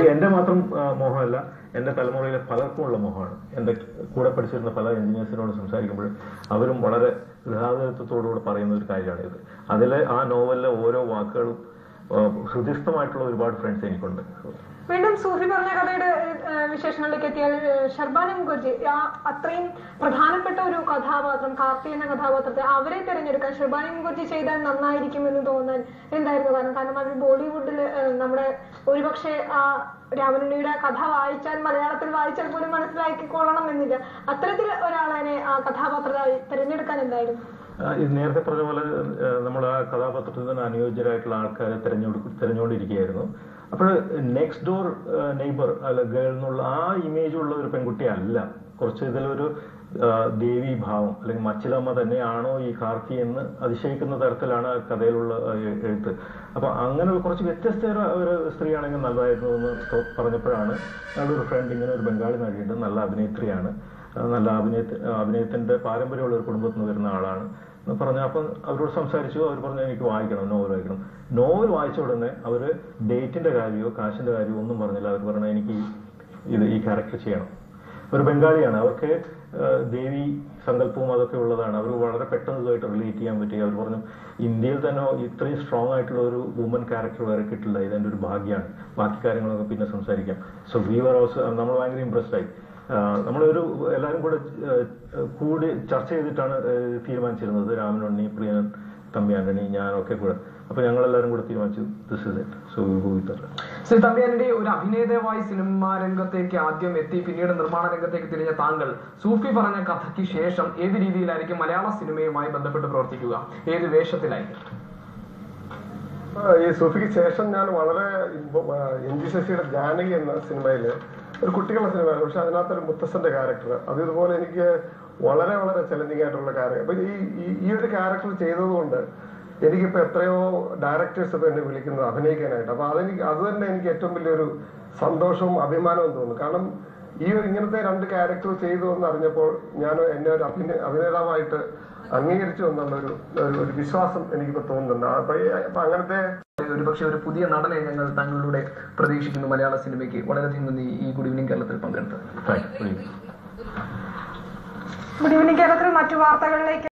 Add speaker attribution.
Speaker 1: എന്റെ മാത്രം മോഹമല്ല, എന്റെ തലമുറയിലെ പലർക്കുമുള്ള മോഹമാണ്. എന്റെ കൂടെ പഠിച്ചിരുന്ന പല എഞ്ചിനീയേഴ്സിനോട് സംസാരിക്കുമ്പോൾ അവരും വളരെ ഗൃഹാതരത്വത്തോടുകൂടെ പറയുന്ന ഒരു കാര്യമാണ് ഇത്. അതിലെ ആ നോവലിലെ ഓരോ വാക്കുകളും ഹൃദിസ്ഥമായിട്ടുള്ള ഒരുപാട് ഫ്രണ്ട്സ് എനിക്കുണ്ട്.
Speaker 2: വീണ്ടും സൂഫി പറഞ്ഞ കഥയുടെ വിശേഷങ്ങളിലേക്ക് എത്തിയാൽ, ഷർബാന മുഖർജി അത്രയും പ്രധാനപ്പെട്ട ഒരു കഥാപാത്രം, കാർത്തി എന്ന കഥാപാത്രത്തെ അവരെ തിരഞ്ഞെടുക്കാൻ ഷർബാന മുഖർജി ചെയ്താൽ നന്നായിരിക്കും എന്ന് തോന്നാൻ എന്തായിരുന്നു കാരണം അവർ ബോളിവുഡിൽ നമ്മുടെ ഒരുപക്ഷെ ആ രാമനുണ്ണിയുടെ കഥ വായിച്ചാൽ, മലയാളത്തിൽ വായിച്ചാൽ പോലും മനസ്സിലാക്കിക്കൊള്ളണം എന്നില്ല. അത്തരത്തിൽ ഒരാളെ ആ കഥാപാത്രമായി തിരഞ്ഞെടുക്കാൻ എന്തായിരുന്നു?
Speaker 1: നേരത്തെ പറഞ്ഞ പോലെ നമ്മൾ ആ കഥാപാത്രത്തിന് അനുയോജ്യരായിട്ടുള്ള ആൾക്കാരെ തിരഞ്ഞുകൊണ്ടിരിക്കുകയായിരുന്നു. അപ്പോൾ നെക്സ്റ്റ് ഡോർ നെയ്ബർ അല്ല ഗേൾ എന്നുള്ള ആ ഇമേജ് ഉള്ള ഒരു പെൺകുട്ടി അല്ല. കുറച്ച് ഇതിലൊരു ദേവി ഭാവം അല്ലെങ്കിൽ മച്ചിലമ്മ തന്നെയാണോ ഈ കാർത്തി എന്ന് അതിശയിക്കുന്ന തരത്തിലാണ് കഥയിലുള്ള എഴുത്ത്. അപ്പൊ അങ്ങനെ കുറച്ച് വ്യത്യസ്ത ഒരു സ്ത്രീയാണെങ്കിൽ നല്ലതായിരുന്നു എന്ന് പറഞ്ഞപ്പോഴാണ് ഞങ്ങളുടെ ഒരു ഫ്രണ്ട് ഇങ്ങനെ ഒരു ബംഗാളി നടിയുണ്ട്, നല്ല അഭിനേത്രിയാണ്, നല്ല അഭിനയത്തിന്റെ പാരമ്പര്യമുള്ള ഒരു കുടുംബത്തിൽ നിന്ന് വരുന്ന ആളാണ് എന്ന് പറഞ്ഞു. അപ്പം അവരോട് സംസാരിച്ചു. അവർ പറഞ്ഞു എനിക്ക് വായിക്കണം, നോവൽ വായിക്കണം. നോവൽ വായിച്ച ഉടനെ അവര് ഡേറ്റിന്റെ കാര്യമോ കാശിന്റെ കാര്യമോ ഒന്നും പറഞ്ഞില്ല. അവർ പറഞ്ഞ എനിക്ക് ഈ ക്യാരക്ടർ ചെയ്യണം. ഒരു ബംഗാളിയാണ്, അവർക്ക് ദേവി സങ്കല്പവും അതൊക്കെ ഉള്ളതാണ്. അവർ വളരെ പെട്ടെന്ന് ഇതുമായിട്ട് റിലേറ്റ് ചെയ്യാൻ പറ്റി. അവർ പറഞ്ഞു ഇന്ത്യയിൽ തന്നെ ഇത്രയും സ്ട്രോങ് ആയിട്ടുള്ള ഒരു വുമൻ ക്യാരക്ടർ വേറെ കിട്ടില്ല, ഇതെന്റെ ഒരു ഭാഗ്യമാണ്, ബാക്കി കാര്യങ്ങളൊക്കെ പിന്നെ സംസാരിക്കാം. സോ വി വർ ഓൾസോ, നമ്മൾ ഭയങ്കര ഇംപ്രസ്ഡ് ആയി. നമ്മളൊരു എല്ലാവരും കൂടി ചർച്ച ചെയ്തിട്ടാണ് തീരുമാനിച്ചിരുന്നത്. രാമനുണ്ണി, പ്രിയൻ, തമ്പി ആന്റണി, ഞാനൊക്കെ കൂടെ. അപ്പൊ ഞങ്ങളെല്ലാവരും കൂടെ തീരുമാനിച്ചു this is it, so we go with it.
Speaker 3: Shri Thampi Antony, ഒരു അഭിനേതാവായി സിനിമാ രംഗത്തേക്ക് ആദ്യം എത്തി പിന്നീട് നിർമ്മാണ രംഗത്തേക്ക് തിരിഞ്ഞ താങ്കൾ സൂഫി പറഞ്ഞ കഥയ്ക്ക് ശേഷം ഏത് രീതിയിലായിരിക്കും മലയാള സിനിമയുമായി ബന്ധപ്പെട്ട് പ്രവർത്തിക്കുക? ഏത് വേഷത്തിലായിരിക്കും?
Speaker 4: ഈ സൂഫിക്ക് ശേഷം ഞാൻ വളരെ എൻ ജി ശശിയുടെ ജാനകി എന്ന സിനിമയില് ഒരു കുട്ടികളുടെ സിനിമയാണ്. പക്ഷെ അതിനകത്തൊരു മുത്തശ്ശന്റെ ക്യാരക്ടർ, അത് ഇതുപോലെ എനിക്ക് വളരെ വളരെ ചലഞ്ചിങ് ആയിട്ടുള്ള ക്യാരക്ടർ. അപ്പൊ ഈ ഒരു ക്യാരക്ടർ ചെയ്തതുകൊണ്ട് എനിക്കിപ്പോ എത്രയോ ഡയറക്ടേഴ്സ് ഇപ്പൊ എന്നെ വിളിക്കുന്നത് അഭിനയിക്കാനായിട്ട്. അപ്പൊ അത് തന്നെ എനിക്ക് ഏറ്റവും വലിയൊരു സന്തോഷവും അഭിമാനവും തോന്നുന്നു. കാരണം ഇങ്ങനത്തെ രണ്ട് ക്യാരക്ടർ ചെയ്തു എന്ന് അറിഞ്ഞപ്പോൾ ഞാൻ എന്നെ ഒരു അഭിനേതാവായിട്ട് അംഗീകരിച്ചു എന്നുള്ള ഒരു വിശ്വാസം എനിക്കിപ്പോ തോന്നുന്നുണ്ട്. അപ്പൊ അങ്ങനത്തെ
Speaker 3: ഒരുപക്ഷെ ഒരു പുതിയ നടനെ ഞങ്ങൾ താങ്കളിലൂടെ പ്രതീക്ഷിക്കുന്നു മലയാള സിനിമയ്ക്ക്. വളരെയധികം നന്ദി ഈ ഗുഡ് ഈവനിംഗ് കേരളത്തിൽ പങ്കെടുത്തത്.
Speaker 2: ഗുഡ് ഈവനിംഗ് കേരളത്തിൽ മറ്റു വാർത്തകളിലേക്ക്